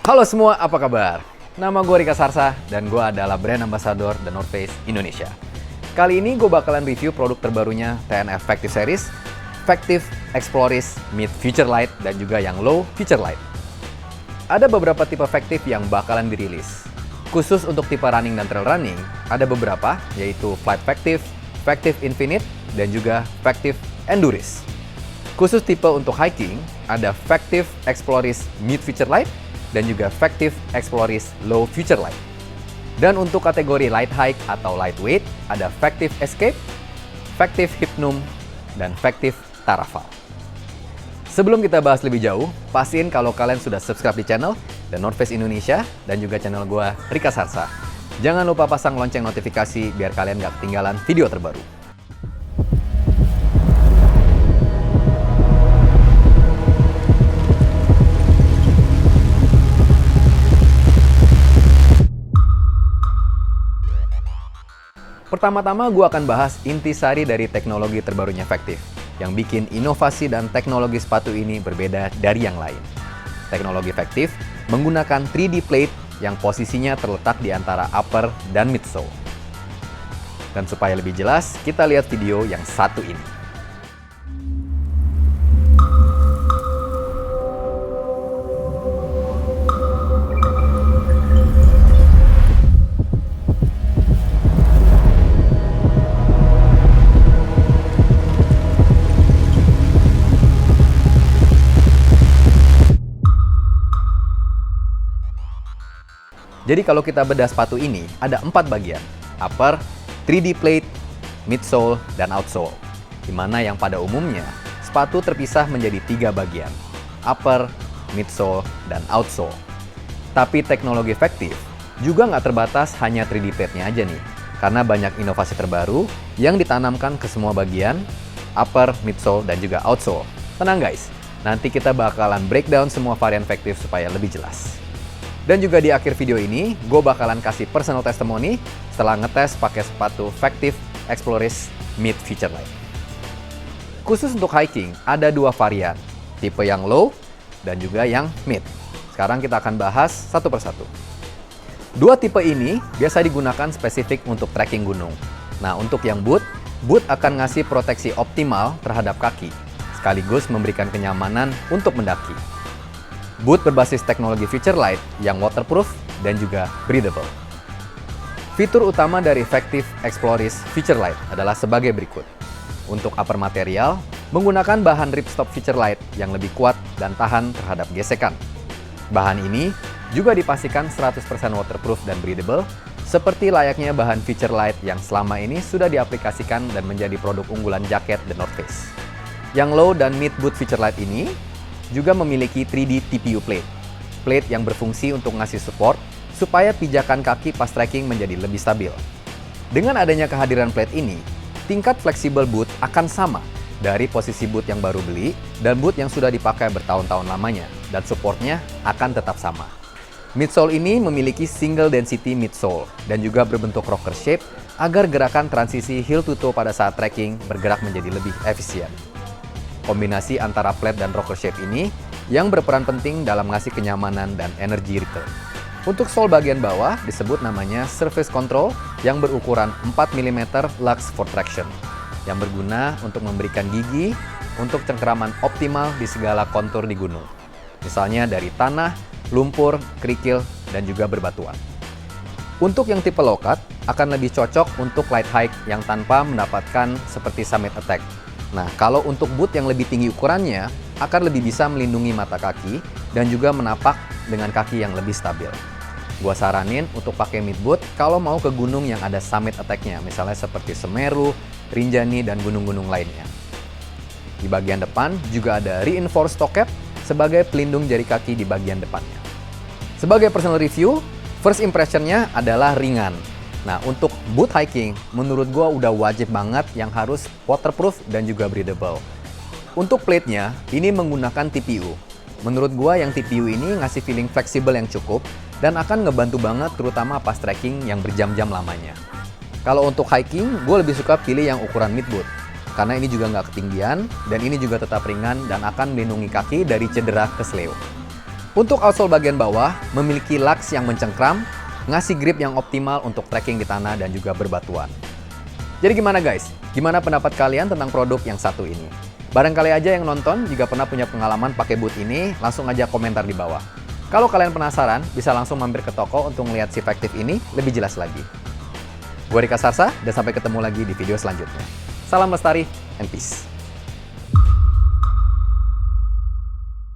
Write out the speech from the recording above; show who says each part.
Speaker 1: Halo semua, apa kabar? Nama gue Rika Sarsa dan gue adalah brand ambassador The North Face Indonesia. Kali ini gue bakalan review produk terbarunya TNF Factive Series, Factive Exploris Mid Future Light dan juga yang Low Future Light. Ada beberapa tipe Factive yang bakalan dirilis. Khusus untuk tipe running dan trail running, ada beberapa yaitu Flight Factive, Factive Infinite, dan juga Factive Enduris. Khusus tipe untuk hiking, ada Factive Exploris Mid Future Light dan juga Factive Exploris Low Future Light. Dan untuk kategori light hike atau lightweight, ada Factive Escape, Factive Hypnum, dan Factive Taraval. Sebelum kita bahas lebih jauh, pastiin kalau kalian sudah subscribe di channel The North Face Indonesia dan juga channel gue Rika Sarsa. Jangan lupa pasang lonceng notifikasi biar kalian gak ketinggalan video terbaru. Pertama-tama gue akan bahas intisari dari teknologi terbarunya Factive yang bikin inovasi dan teknologi sepatu ini berbeda dari yang lain. Teknologi Factive menggunakan 3D plate yang posisinya terletak di antara upper dan midsole. Dan supaya lebih jelas, kita lihat video yang satu ini. Jadi kalau kita bedah sepatu ini, ada 4 bagian. Upper, 3D plate, midsole, dan outsole. Dimana yang pada umumnya, sepatu terpisah menjadi 3 bagian. Upper, midsole, dan outsole. Tapi teknologi Factive juga nggak terbatas hanya 3D plate-nya aja nih. Karena banyak inovasi terbaru yang ditanamkan ke semua bagian, upper, midsole, dan juga outsole. Tenang guys, nanti kita bakalan breakdown semua varian Factive supaya lebih jelas. Dan juga di akhir video ini, gue bakalan kasih personal testimoni setelah ngetes pakai sepatu Factive Exploris Mid Future Light. Khusus untuk hiking, ada 2 varian, tipe yang low dan juga yang mid. Sekarang kita akan bahas satu persatu. 2 tipe ini biasa digunakan spesifik untuk trekking gunung. Nah, untuk yang boot akan ngasih proteksi optimal terhadap kaki, sekaligus memberikan kenyamanan untuk mendaki. Boot berbasis teknologi Future Light yang waterproof dan juga breathable. Fitur utama dari Factive Exploris Future Light adalah sebagai berikut. Untuk upper material, menggunakan bahan ripstop Future Light yang lebih kuat dan tahan terhadap gesekan. Bahan ini juga dipastikan 100% waterproof dan breathable, seperti layaknya bahan Future Light yang selama ini sudah diaplikasikan dan menjadi produk unggulan jaket The North Face. Yang low dan mid boot Future Light ini juga memiliki 3D TPU plate. Plate yang berfungsi untuk ngasih support supaya pijakan kaki pas trekking menjadi lebih stabil. Dengan adanya kehadiran plate ini, tingkat fleksibel boot akan sama dari posisi boot yang baru beli dan boot yang sudah dipakai bertahun-tahun lamanya, dan supportnya akan tetap sama. Midsole ini memiliki single density midsole dan juga berbentuk rocker shape agar gerakan transisi heel to toe pada saat trekking bergerak menjadi lebih efisien. Kombinasi antara flat dan rocker shape ini yang berperan penting dalam ngasih kenyamanan dan energy return. Untuk sole bagian bawah disebut namanya surface control yang berukuran 4 mm Lux for traction yang berguna untuk memberikan gigi untuk cengkeraman optimal di segala kontur di gunung. Misalnya dari tanah, lumpur, kerikil, dan juga berbatuan. Untuk yang tipe low cut akan lebih cocok untuk light hike yang tanpa mendapatkan seperti summit attack. Nah, kalau untuk boot yang lebih tinggi ukurannya, akan lebih bisa melindungi mata kaki dan juga menapak dengan kaki yang lebih stabil. Gua saranin untuk pakai mid boot kalau mau ke gunung yang ada summit attack-nya, misalnya seperti Semeru, Rinjani, dan gunung-gunung lainnya. Di bagian depan juga ada reinforced toe cap sebagai pelindung jari kaki di bagian depannya. Sebagai personal review, first impression-nya adalah ringan. Nah, untuk boot hiking, menurut gua udah wajib banget yang harus waterproof dan juga breathable. Untuk plate-nya, ini menggunakan TPU. Menurut gua yang TPU ini ngasih feeling fleksibel yang cukup dan akan ngebantu banget terutama pas trekking yang berjam-jam lamanya. Kalau untuk hiking, gue lebih suka pilih yang ukuran mid boot. Karena ini juga nggak ketinggian dan ini juga tetap ringan dan akan melindungi kaki dari cedera kesleo. Untuk outsole bagian bawah, memiliki lux yang mencengkram, ngasih grip yang optimal untuk trekking di tanah dan juga berbatuan. Jadi gimana guys? Gimana pendapat kalian tentang produk yang satu ini? Barangkali aja yang nonton juga pernah punya pengalaman pakai boot ini, langsung aja komentar di bawah. Kalau kalian penasaran, bisa langsung mampir ke toko untuk melihat si Factive ini lebih jelas lagi. Gue Rika Sarsa, dan sampai ketemu lagi di video selanjutnya. Salam lestari and peace.